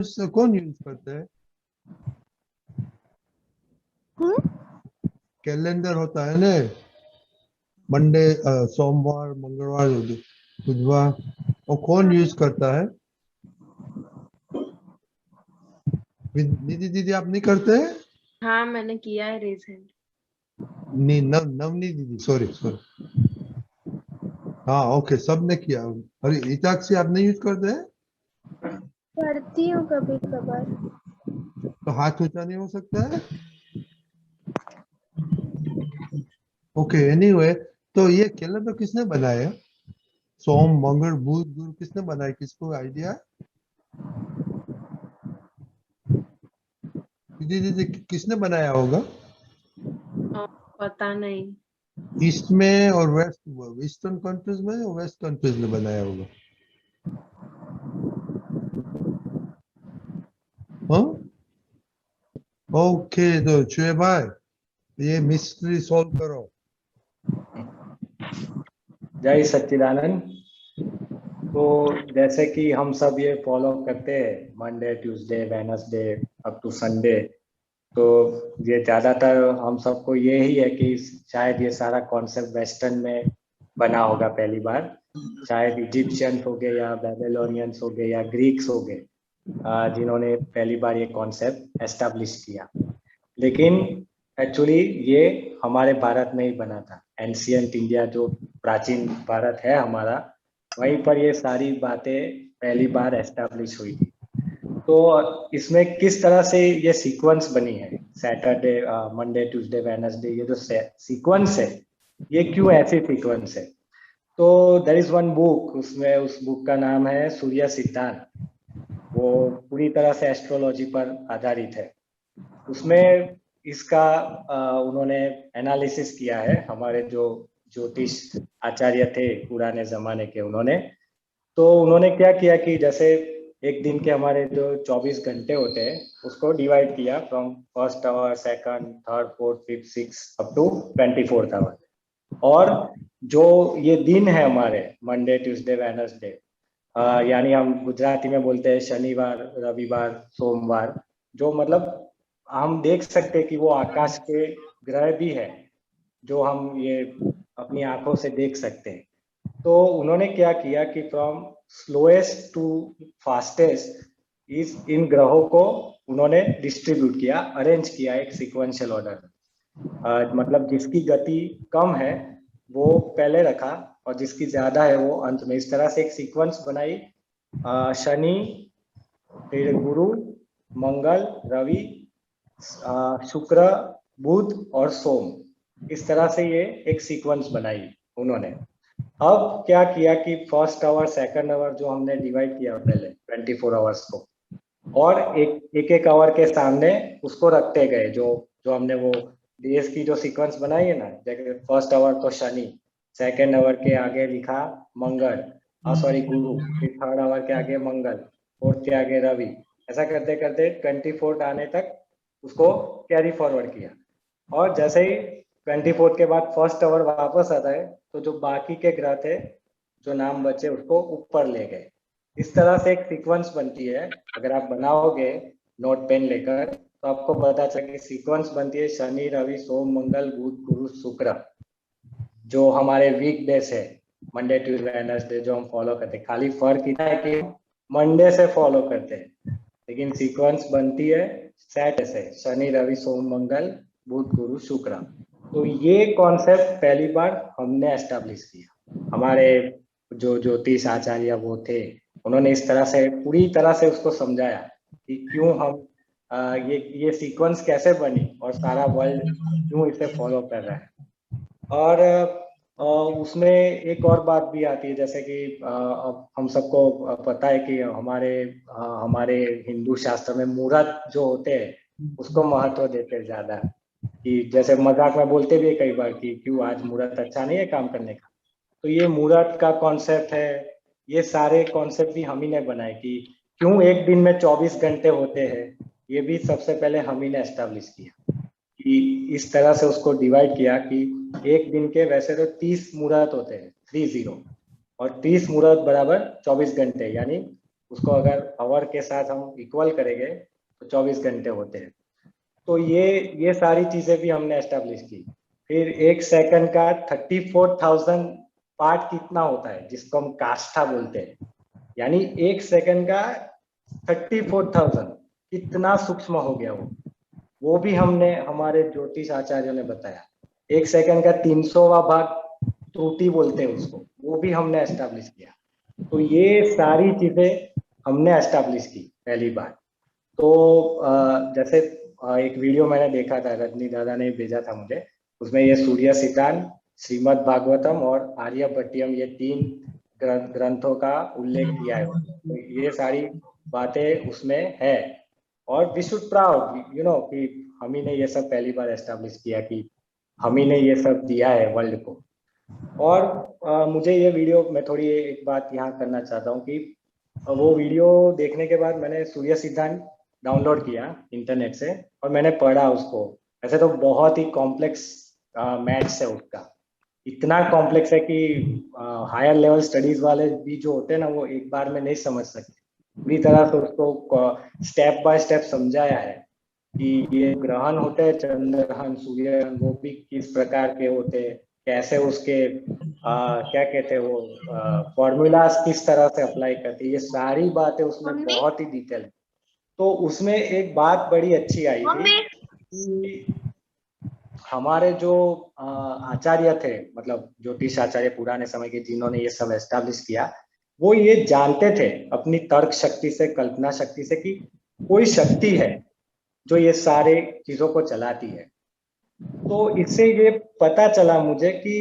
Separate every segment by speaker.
Speaker 1: कौन यूज करता है? कैलेंडर होता है ना, मंडे, सोमवार, मंगलवार, बुधवार, और कौन यूज करता है? निधि दीदी आप नहीं करते हैं?
Speaker 2: हाँ मैंने किया है रिसेंट।
Speaker 1: नहीं, नवनी दीदी, सॉरी सॉरी। हाँ ओके, सबने किया। अरे इताक्षी आप नहीं यूज करते हैं?
Speaker 3: करती हूँ कभी कभार।
Speaker 1: तो हाथ ऊंचा नहीं हो सकता है? ओके, एनीवे, तो ये कैलेंडर किसने बनाया? सोम, मंगल, बुध, गुरु किसने बनाया? किसको आइडिया? दीदी दीदी किसने बनाया होगा?
Speaker 2: और पता नहीं।
Speaker 1: ईस्ट में और वेस्ट, ईस्टर्न कंट्रीज में और वेस्ट कंट्रीज में बनाया होगा। हाँ, ओके, तो चुए भाई ये मिस्ट्री सॉल्व करो।
Speaker 4: जय सच्चिदानंद। तो जैसे कि हम सब ये फॉलो करते हैं Monday, Tuesday, Wednesday up to Sunday, तो ये ज़्यादातर हम सबको ये ही है कि शायद ये सारा कॉन्सेप्ट वेस्टर्न में बना होगा पहली बार। शायद इजिप्शियंस हो गए या बेबीलोनियंस हो गए या ग्रीक्स हो गए, जिन्होंने पहली बार ये कॉन्सेप्ट एस्टैब्लिश किया। लेकिन एक्चुअली ये हमारे भारत में ही बना था। एंशियंट इंडिया, जो प्राचीन भारत है हमारा, वहीं पर ये सारी बातें पहली बार एस्टैब्लिश हुई थी। तो इसमें किस तरह से ये सीक्वेंस बनी है, सैटरडे, मंडे, ट्यूसडे, वेडनेसडे, ये जो सीक्वेंस है, ये क्यों ऐसी सीक्वेंस है? तो देयर इज वन बुक, उसमें उस बुक का नाम है सूर्य सिद्धांत। वो पूरी तरह से एस्ट्रोलॉजी पर आधारित है। उसमें इसका उन्होंने एनालिसिस किया है, हमारे जो ज्योतिष आचार्य थे पुराने जमाने के, उन्होंने क्या किया कि जैसे एक दिन के हमारे जो 24 घंटे होते हैं, उसको डिवाइड किया from first hour, second, third, fourth, fifth, six up to 24th hour. और जो ये दिन है हमारे मंडे, ट्यूसडे, वेडनेसडे, यानी हम गुजराती में बोलते हैं शनिवार, रविवार, सोमवार, जो मतलब हम देख सकते हैं कि वो आकाश के ग्रह भी है, जो हम ये अपनी आंखों से देख सकते हैं। तो उन्होंने क्या किया कि फ्रॉम स्लोएस्ट टू फास्टेस्ट इन ग्रहों को उन्होंने डिस्ट्रीब्यूट किया, अरेंज किया एक सिक्वेंशियल ऑर्डर। मतलब जिसकी गति कम है वो पहले रखा और जिसकी ज्यादा है वो अंत में। इस तरह से एक सीक्वेंस बनाई। शनि, फिर गुरु, मंगल, रवि, शुक्र, बुध और सोम, इस तरह से ये एक सीक्वेंस बनाई उन्होंने। अब क्या किया कि फर्स्ट आवर, सेकंड आवर जो हमने डिवाइड किया पहले 24 आवर्स को, और एक आवर के सामने उसको रखते गए, जो हमने वो डेज की जो सीक्वेंस बनाई है ना, जैसे फर्स्ट आवर तो शनि, सेकंड आवर के आगे लिखा मंगल, सॉरी गुरु, फिर थर्ड आवर के आगे मंगल, फोर्थ के आगे रवि, ऐसा करते करते 24th आने तक उसको कैरी फॉरवर्ड किया। और जैसे ही 24th के बाद फर्स्ट आवर वापस आता है, तो जो बाकी के ग्रह थे, जो नाम बचे, उसको ऊपर ले गए। इस तरह से एक सीक्वेंस बनती है। अगर आप बनाओगे नोट पेन लेकर, तो आपको पता चले सीक्वेंस बनती है शनि, रवि, सोम, मंगल, बुध, गुरु, शुक्र, जो हमारे वीक डेज है, मंडे, ट्यूसडे, वेडनेसडे, जो हम फॉलो करते हैं। खाली फर्क इतना है कि मंडे से फॉलो करते हैं, लेकिन सीक्वेंस बनती है सेट से, शनि, रवि, सोम, मंगल, बुध, गुरु, शुक्र। तो ये कॉन्सेप्ट पहली बार हमने एस्टैब्लिश किया। हमारे जो ज्योतिष आचार्य वो थे, उन्होंने इस तरह से पूरी तरह से उसको समझाया कि क्यों हम ये सीक्वेंस कैसे बनी और सारा वर्ल्ड क्यों इसे फॉलो कर रहा है। और उसमें एक और बात भी आती है, जैसे कि अब हम सबको पता है कि हमारे हिंदू शास्त्र में मुहूर्त जो होते हैं उसको महत्व देते हैं ज्यादा। कि जैसे मजाक में बोलते भी है कई बार कि क्यों आज मुहूर्त अच्छा नहीं है काम करने का। तो ये मुहूर्त का कॉन्सेप्ट है, ये सारे कॉन्सेप्ट भी हम ही ने बनाए कि क्यों एक दिन में 24 घंटे होते हैं, ये भी सबसे पहले हम ही ने एस्टैब्लिश किया। कि इस तरह से उसको डिवाइड किया कि एक दिन के वैसे तो 30 मुहूर्त होते हैं, 30, और 30 मुहूर्त बराबर 24 घंटे, यानी उसको अगर आवर के साथ हम इक्वल करेंगे तो 24 घंटे होते हैं। तो ये सारी चीजें भी हमने एस्टेब्लिश की। फिर एक सेकंड का 34,000 पार्ट कितना होता है, जिसको हम काष्ठा बोलते हैं, यानी एक सेकंड का 34,000 कितना सूक्ष्म हो गया वो भी हमने हमारे ज्योतिष आचार्यों ने बताया। एक सेकंड का 300वां भाग त्रुटि बोलते हैं उसको, वो भी हमने एस्टेब्लिश किया। तो ये सारी चीजें हमने एस्टेब्लिश की पहली बार। तो जैसे एक वीडियो मैंने देखा था, रजनी दादा ने भेजा था मुझे, उसमें ये सूर्य सिद्धांत, श्रीमद् भागवतम और आर्यभट्टियम, ये 3 ग्रंथों का उल्लेख किया है। तो ये सारी बातें उसमें है और we should proud you know कि हम ही ने ये सब पहली बार एस्टेब्लिश किया, कि हम ही ने ये सब दिया है वर्ल्ड को। और मुझे ये वीडियो में थोड़ी एक बात यहाँ करना चाहता हूँ कि वो वीडियो देखने के बाद मैंने सूर्य सिद्धांत डाउनलोड किया इंटरनेट से और मैंने पढ़ा उसको। ऐसे तो बहुत ही कॉम्प्लेक्स मैथ्स है उसका, इतना कॉम्प्लेक्स है कि हायर लेवल स्टडीज वाले भी जो होते हैं ना, वो एक बार में नहीं समझ सकते। पूरी तरह से उसको स्टेप बाय स्टेप समझाया है कि ये ग्रहण होते हैं, चंद्र ग्रहण, सूर्य ग्रहण, वो भी किस प्रकार के होते हैं, कैसे उसके क्या कहते हैं वो फॉर्मूलाज किस तरह से अप्लाई करते हैं, ये सारी बातें उसमें बहुत ही डिटेल है। तो उसमें एक बात बड़ी अच्छी आई थी कि हमारे जो आचार्य थे, मतलब ज्योतिष आचार्य पुराने समय के, जिन्होंने ये सब एस्टैब्लिश किया, वो ये जानते थे अपनी तर्क शक्ति से, कल्पना शक्ति से, कि कोई शक्ति है जो ये सारे चीजों को चलाती है। तो इससे ये पता चला मुझे कि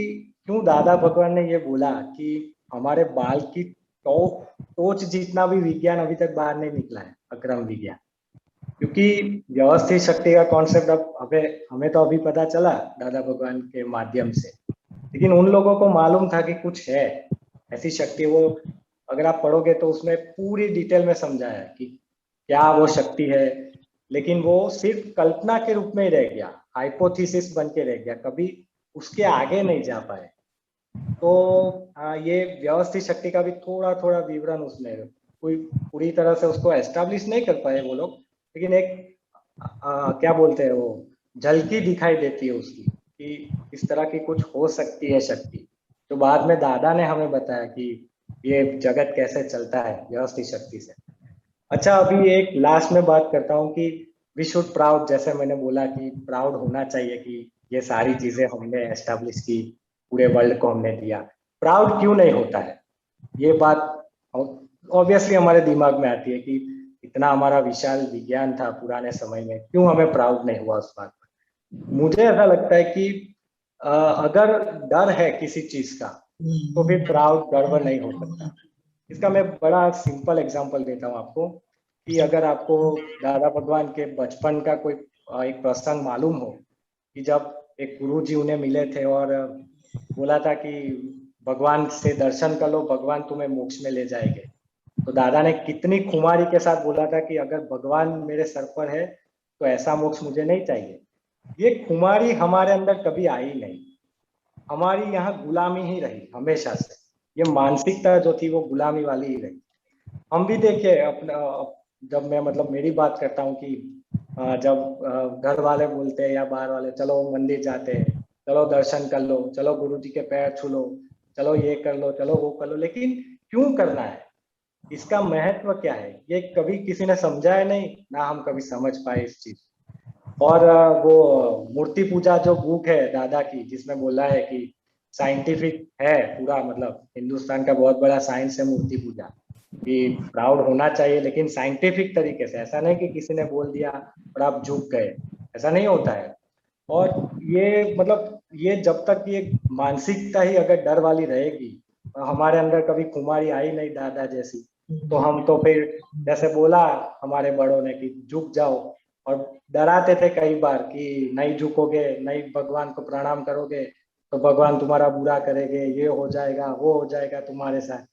Speaker 4: क्यों दादा भगवान ने ये बोला कि हमारे बाल की टोच जितना भी विज्ञान अभी तक बाहर नहीं निकला है, अक्रम विज्ञान। क्योंकि व्यवस्थित शक्ति का कॉन्सेप्ट अब हमें तो अभी पता चला दादा भगवान के माध्यम से, लेकिन उन लोगों को मालूम था कि कुछ है ऐसी शक्ति। वो अगर आप पढ़ोगे तो उसमें पूरी डिटेल में समझाया है कि क्या वो शक्ति है, लेकिन वो सिर्फ कल्पना के रूप में ही रह गया, हाइपोथेसिस बन के रह गया, कभी उसके आगे नहीं जा पाए। तो ये व्यवस्थित शक्ति का भी थोड़ा थोड़ा विवरण उसमें, कोई पूरी तरह से उसको एस्टैब्लिश नहीं कर पाए वो लोग, लेकिन एक क्या बोलते हैं वो झलकी दिखाई देती है उसकी, कि इस तरह की कुछ हो सकती है शक्ति। तो बाद में दादा ने हमें बताया कि ये जगत कैसे चलता है व्यवस्थित शक्ति से। अच्छा, अभी एक लास्ट में बात करता हूँ कि वी शुड प्राउड, जैसे मैंने बोला कि प्राउड होना चाहिए कि ये सारी चीजें हमने एस्टैब्लिश की, पूरे वर्ल्ड को हमने दिया। प्राउड क्यों नहीं होता है, ये बात ऑब्वियसली हमारे दिमाग में आती है कि इतना हमारा विशाल विज्ञान था पुराने समय में, क्यों हमें प्राउड नहीं हुआ उस बात पर। मुझे ऐसा लगता है कि अगर डर है किसी चीज का तो फिर प्राउड गर्व नहीं हो सकता। इसका मैं बड़ा सिंपल एग्जांपल देता हूँ आपको, कि अगर आपको दादा भगवान के बचपन का कोई एक प्रसंग मालूम हो कि जब एक गुरुजी उन्हें मिले थे और बोला था कि भगवान से दर्शन कर लो, भगवान तुम्हें मोक्ष में ले जाएंगे, तो दादा ने कितनी खुमारी के साथ बोला था कि अगर भगवान मेरे सर पर है तो ऐसा मोक्ष मुझे नहीं चाहिए। ये खुमारी हमारे अंदर कभी आई नहीं, हमारी यहाँ गुलामी ही रही हमेशा से। ये मानसिकता जो थी वो गुलामी वाली ही रही। हम भी देखिए अपना, जब मैं मतलब मेरी बात करता हूँ कि जब घर वाले बोलते हैं या बाहर वाले, चलो मंदिर जाते हैं, चलो दर्शन कर लो, चलो गुरुजी के पैर छू लो, चलो ये कर लो, चलो वो कर लो, लेकिन क्यों करना है, इसका महत्व क्या है, ये कभी किसी ने समझाया नहीं, ना हम कभी समझ पाए इस चीज। और वो मूर्ति पूजा जो बुक है दादा की, जिसमें बोला है कि साइंटिफिक है पूरा, मतलब हिंदुस्तान का बहुत बड़ा साइंस है मूर्ति पूजा, कि प्राउड होना चाहिए लेकिन साइंटिफिक तरीके से, ऐसा नहीं कि किसी ने बोल दिया और आप झुक गए, ऐसा नहीं होता है। और ये मतलब ये जब तक ये मानसिकता ही अगर डर वाली रहेगी, हमारे अंदर कभी खुमारी आई नहीं दादा जैसी, तो हम तो फिर जैसे बोला हमारे बड़ों ने कि झुक जाओ, और डराते थे कई बार कि नहीं झुकोगे, नहीं भगवान को प्रणाम करोगे तो भगवान तुम्हारा बुरा करेंगे, ये हो जाएगा वो हो जाएगा तुम्हारे साथ।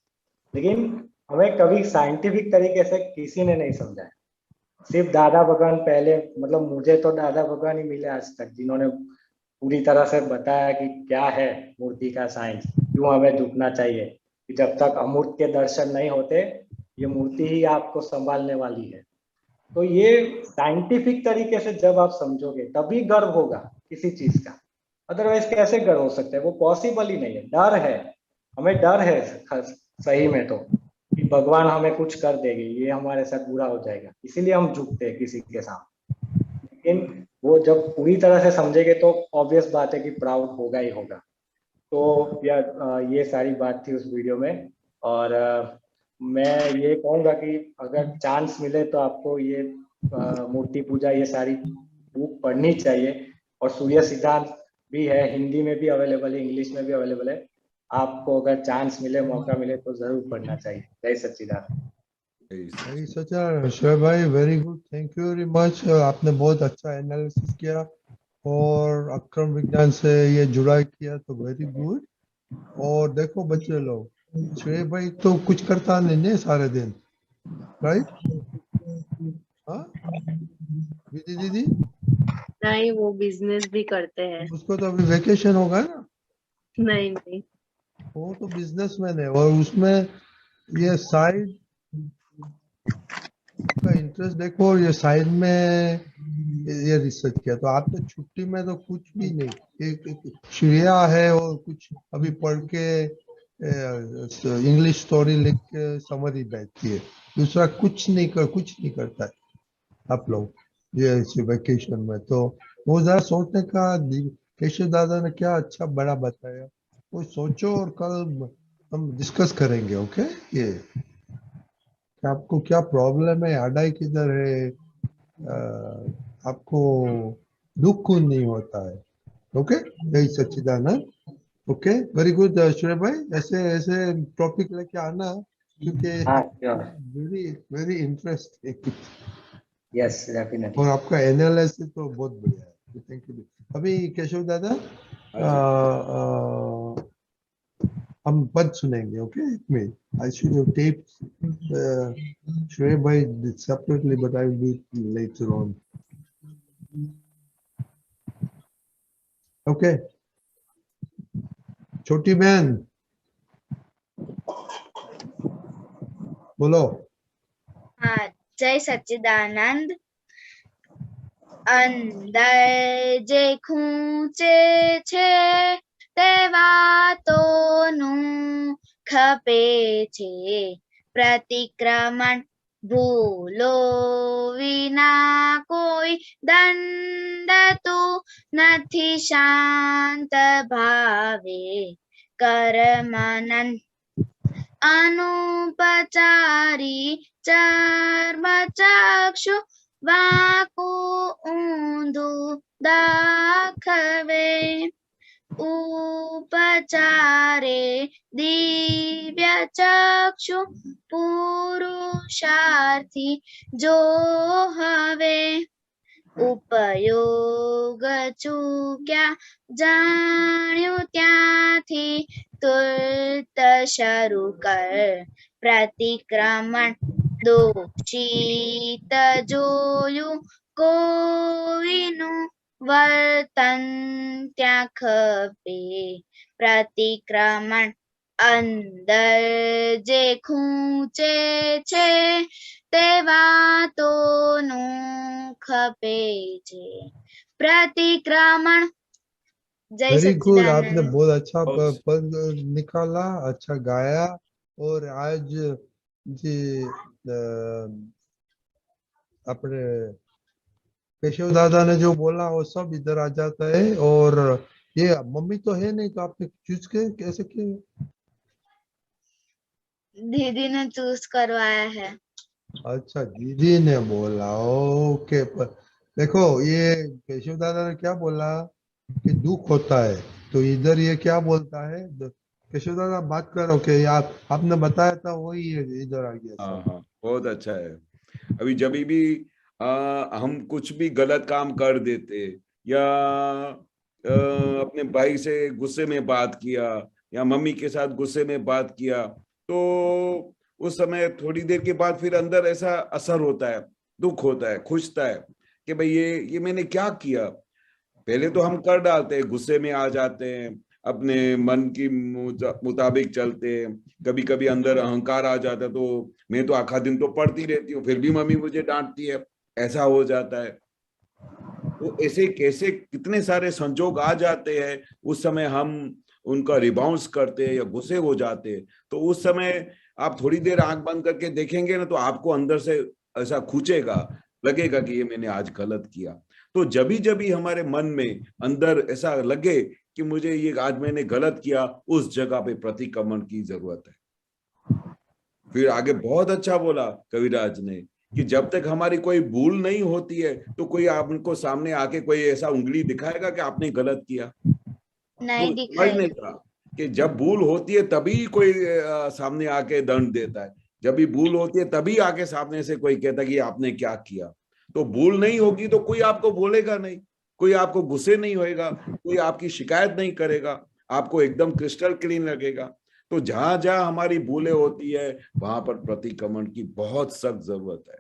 Speaker 4: लेकिन हमें कभी साइंटिफिक तरीके से किसी ने नहीं समझाया, सिर्फ दादा भगवान पहले, मतलब मुझे तो दादा भगवान ही मिले आज तक, जिन्होंने पूरी तरह से बताया कि क्या है मूर्ति का साइंस, क्यों हमें झुकना चाहिए, कि जब तक अमूर्त के दर्शन नहीं होते ये मूर्ति ही आपको संभालने वाली है। तो ये साइंटिफिक तरीके से जब आप समझोगे तभी गर्व होगा किसी चीज का, अदरवाइज कैसे गर्व हो सकता है? वो पॉसिबल ही नहीं है। डर है, हमें डर है सही में तो, कि भगवान हमें कुछ कर देंगे, ये हमारे साथ बुरा हो जाएगा, इसीलिए हम झुकते हैं किसी के सामने। लेकिन वो जब पूरी तरह से समझेंगे तो ऑब्वियस बात है कि प्राउड होगा ही होगा। तो ये सारी बात थी उस वीडियो में। और मैं ये कहूँगा कि अगर चांस मिले तो आपको ये मूर्ति पूजा ये सारी बुक पढ़नी चाहिए। और सूर्य सिद्धांत भी है, हिंदी में भी अवेलेबल है, इंग्लिश में भी अवेलेबल है। आपको अगर चांस मिले, मौका मिले तो जरूर पढ़ना चाहिए। जय सच्चिदानंद।
Speaker 1: सही सोचा शोएब भाई, very good, thank you very much. आपने बहुत अच्छा एनालिसिस किया और अक्रम विज्ञान से ये जुड़ा किया, तो वेरी गुड। और देखो बच्चे लोग, शोएब भाई तो कुछ करता नहीं है सारे दिन, राइट? हाँ विधि दीदी,
Speaker 2: नहीं, वो बिजनेस भी करते हैं।
Speaker 1: उसको तो अभी वेकेशन होगा ना,
Speaker 2: नहीं नहीं,
Speaker 1: वो तो बिजनेसमैन है और उसमें ये साइड का इंटरेस्ट देखो, और ये साइड में ये रिसर्च किया। तो आप तो छुट्टी में तो कुछ भी नहीं, एक श्रेया है और कुछ अभी पढ़ के इंग्लिश स्टोरी लिख के समरी बैठती है, दूसरा कुछ नहीं करता है आप लोग ये इस वेकेशन में। तो वो जरा सोचने का, केशव दादा ने क्या अच्छा बड़ा बताया, वो सोचो और कल हम डिस्कस करेंगे। ओके, ये कि आपको क्या प्रॉब्लम है, अडाई किधर है, आपको दुख क्यों नहीं होता है। ओके, यही सच्चिदानंद। ओके, वेरी गुड श्रेय भाई, ऐसे ऐसे टॉपिक लेके आना, क्योंकि
Speaker 4: हाँ,
Speaker 1: very very interesting
Speaker 4: yes definitely.
Speaker 1: और आपका एनालिसिस तो बहुत बढ़िया है, थैंक यू। अभी केशव दादा हम पद सुनेंगे। ओके, एक मिनट, आई शुड टेप श्रेय भाई separately, but I will do later on. Okay, छोटी बहन बोलो।
Speaker 3: हाँ, जय सच्चिदानंद। अंदर जे खूंचे छे ते वातोનું ખપે છે प्रतिक्रमण ભૂલો વિના કોઈ દંડ તું નથી શાંત ભાવે કર્મનન अनुपचारी चर्म चक्षु वाकु ऊंधू दाखवे उपचारे दिव्य चक्षु पुरुषार्थी जो हवे उपयोग चूक्या जाण्यु ત્યાંથી तुर्त शरू कर प्रतिक्रमण दोषित જોયું કોઈનું વર્તન ત્યાં ખપે प्रतिक्रमण અંદર જે ખૂંચે છે તે વાતોનું ખપે છે प्रतिक्रमण। जय
Speaker 1: वेरी गुड, आपने
Speaker 3: सच्चिदानंद।
Speaker 1: बहुत अच्छा पद निकाला, अच्छा गाया। और आज जी अपने केशव दादा ने जो बोला वो सब इधर आ जाता है। और ये मम्मी तो है नहीं, तो आपने चूज के कैसे किए?
Speaker 3: दीदी ने चूज करवाया है।
Speaker 1: अच्छा, दीदी ने बोला, ओके। पर देखो, ये केशव दादा ने क्या बोला कि दुख होता है, तो इधर ये क्या बोलता है, केशव दादा बात करो कि आपने बताया था वही इधर आ गया
Speaker 5: हाँ
Speaker 1: सब।
Speaker 5: हाँ, बहुत अच्छा है। अभी जब भी हम कुछ भी गलत काम कर देते या अपने भाई से गुस्से में बात किया या मम्मी के साथ गुस्से में बात किया, तो उस समय थोड़ी देर के बाद फिर अंदर ऐसा असर होता है, दुख होता है, खुशता है कि भाई ये मैंने क्या किया। पहले तो हम कर डालते हैं, गुस्से में आ जाते हैं, अपने मन की मुताबिक चलते हैं। कभी कभी अंदर अहंकार आ जाता है, तो मैं तो आखा दिन तो पढ़ती रहती हूँ, फिर भी मम्मी मुझे डांटती है, ऐसा हो जाता है। तो ऐसे कैसे कितने सारे संजोग आ जाते हैं, उस समय हम उनका रिबाउंस करते हैं या गुस्से हो जाते हैं। तो उस समय आप थोड़ी देर आंख बंद करके देखेंगे ना, तो आपको अंदर से ऐसा खूंचेगा, लगेगा कि ये मैंने आज गलत किया। तो जब भी हमारे मन में अंदर ऐसा लगे कि मुझे ये आज मैंने गलत किया, उस जगह पे प्रतिक्रमण की जरूरत है। फिर आगे बहुत अच्छा बोला कविराज ने कि जब तक हमारी कोई भूल नहीं होती है, तो कोई आपको सामने आके कोई ऐसा उंगली दिखाएगा कि आपने गलत किया?
Speaker 3: नहीं
Speaker 5: तो समझने
Speaker 3: दिखाएगा।
Speaker 5: का कि जब भूल होती है तभी कोई सामने आके दंड देता है, जब भी भूल होती है तभी आके सामने से कोई कहता है कि आपने क्या किया। तो भूल नहीं होगी तो कोई आपको बोलेगा नहीं, कोई आपको गुस्से नहीं होएगा, कोई आपकी शिकायत नहीं करेगा, आपको एकदम क्रिस्टल क्लीन लगेगा। तो जहां जहां हमारी भूलें होती है, वहां पर प्रतिक्रमण की बहुत सख्त जरूरत है।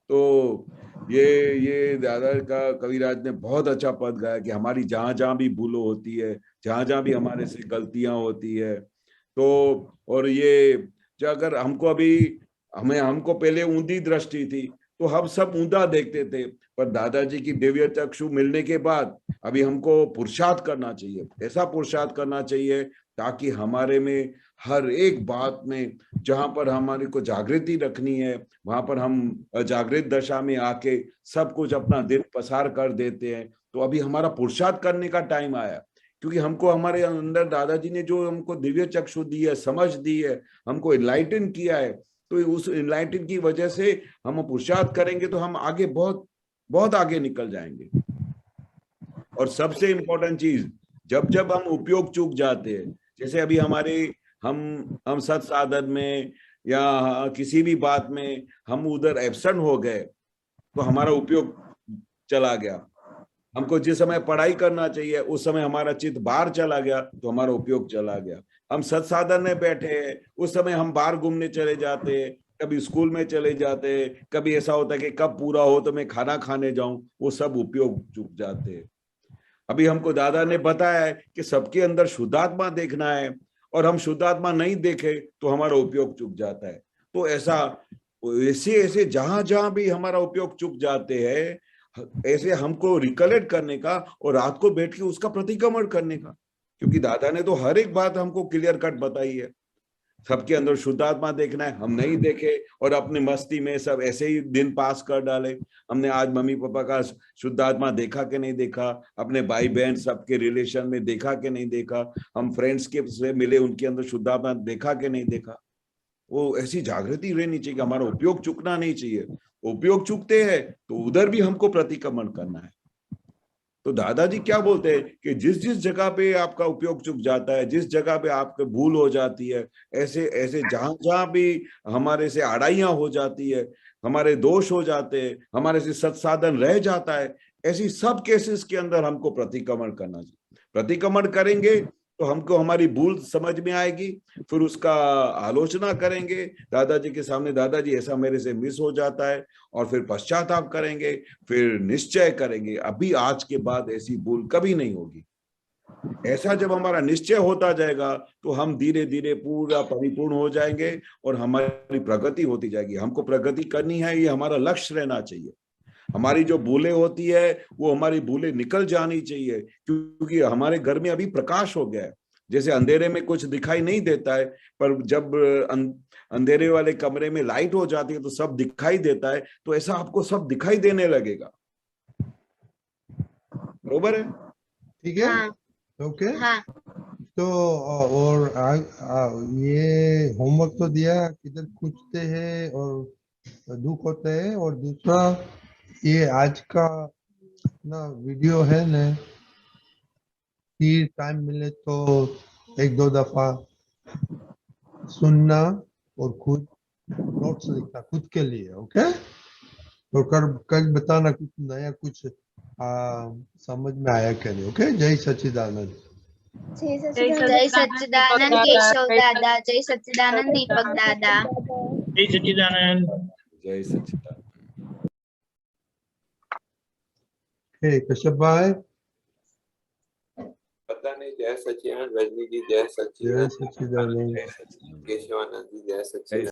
Speaker 5: तो ये दादा का कविराज ने बहुत अच्छा पद गाया कि हमारी जहां जहां भी भूलों होती है, जहां जहां भी हमारे से गलतियां होती है, तो और ये जो अगर हमको पहले ऊंधी दृष्टि थी, तो हम सब ऊंधा देखते थे, पर दादाजी की दिव्य चक्षु मिलने के बाद अभी हमको पुरुषार्थ करना चाहिए, ऐसा पुरुषार्थ करना चाहिए ताकि हमारे में हर एक बात में जहां पर हमारे को जागृति रखनी है, वहां पर हम जागृत दशा में आके सब कुछ अपना दिन पसार कर देते हैं। तो अभी हमारा पुरुषार्थ करने का टाइम आया, क्योंकि हमको हमारे अंदर दादाजी ने जो हमको दिव्य चक्षु दी है, समझ दी है, हमको इनलाइटन किया है, तो उस इनलाइटन की वजह से हम पुरुषार्थ करेंगे तो हम आगे बहुत बहुत आगे निकल जाएंगे। और सबसे इंपॉर्टेंट चीज, जब जब हम उपयोग चूक जाते हैं, जैसे अभी हम सत साधन में या किसी भी बात में हम उधर एब्सेंट हो गए, तो हमारा उपयोग चला गया। हमको जिस समय पढ़ाई करना चाहिए उस समय हमारा चित्त बाहर चला गया, तो हमारा उपयोग चला गया। हम सत्साधन में बैठे हैं, उस समय हम बाहर घूमने चले जाते हैं, कभी स्कूल में चले जाते हैं, कभी ऐसा होता है कि कब पूरा हो तो मैं खाना खाने जाऊं, वो सब उपयोग चूक जाते हैं। अभी हमको दादा ने बताया है कि सबके अंदर शुद्धात्मा देखना है, और हम शुद्धात्मा नहीं देखे तो हमारा उपयोग चूक जाता है। तो ऐसे ऐसे जहां जहां भी हमारा उपयोग चूक जाते हैं, ऐसे हमको रिकलेक्ट करने का और रात को बैठ के उसका प्रतिक्रमण करने का, क्योंकि दादा ने तो हर एक बात हमको क्लियर कट बताई है। सबके अंदर शुद्धात्मा देखना है, हम नहीं देखे और अपनी मस्ती में सब ऐसे ही दिन पास कर डाले। हमने आज मम्मी पापा का शुद्धात्मा देखा कि नहीं देखा, अपने भाई बहन सबके रिलेशन में देखा कि नहीं देखा, हम फ्रेंड्स के से मिले उनके अंदर शुद्धात्मा देखा कि नहीं देखा। वो ऐसी जागृति रहनी चाहिए कि हमारा उपयोग चूकना नहीं चाहिए। उपयोग चूकते हैं तो उधर भी हमको प्रतिक्रमण करना है। तो दादाजी क्या बोलते हैं कि जिस जिस जगह पे आपका उपयोग चूक जाता है, जिस जगह पे आपके भूल हो जाती है, ऐसे ऐसे जहां जहां भी हमारे से अड़ाइयां हो जाती है, हमारे दोष हो जाते हैं, हमारे से सत्साधन रह जाता है, ऐसी सब केसेस के अंदर हमको प्रतिक्रमण करना चाहिए। प्रतिक्रमण करेंगे तो हमको हमारी भूल समझ में आएगी, फिर उसका आलोचना करेंगे दादाजी के सामने, दादाजी ऐसा मेरे से मिस हो जाता है, और फिर पश्चाताप करेंगे, फिर निश्चय करेंगे अभी आज के बाद ऐसी भूल कभी नहीं होगी। ऐसा जब हमारा निश्चय होता जाएगा तो हम धीरे धीरे पूरा परिपूर्ण हो जाएंगे और हमारी प्रगति होती जाएगी। हमको प्रगति करनी है, ये हमारा लक्ष्य रहना चाहिए। हमारी जो भूलें होती है वो हमारी भूलें निकल जानी चाहिए, क्योंकि हमारे घर में अभी प्रकाश हो गया है। जैसे अंधेरे में कुछ दिखाई नहीं देता है, पर जब अंधेरे वाले कमरे में लाइट हो जाती है तो सब दिखाई देता है, तो ऐसा आपको सब दिखाई देने लगेगा। बरोबर है?
Speaker 1: ठीक है।
Speaker 3: हाँ
Speaker 1: ओके।
Speaker 3: हाँ
Speaker 1: तो और ये होमवर्क तो दिया, किधर पूछते हैं और दुख होते हैं, और दूसरा ये आज का ना वीडियो है ना, फिर टाइम मिले तो एक दो दफा सुनना और खुद नोट्स लिखना खुद के लिए। ओके। तो कल बताना कुछ नया, कुछ समझ में आया क्या नहीं। ओके। जय सच्चिदानंद।
Speaker 3: जय सच्चिदानंद केशव दादा, जय सच्चिदानंद दीपक दादा।
Speaker 6: जय सच्चिदानंद।
Speaker 5: जय सच्चिदानंद।
Speaker 1: कश्यप भाई।
Speaker 7: वरदानी जय सच्चिदानंद, रजनी जी जय
Speaker 1: जय
Speaker 7: सच्चिदानंद,
Speaker 1: सच्चिदानंद।
Speaker 7: केशवानंद जी जय सच्चिदानंद।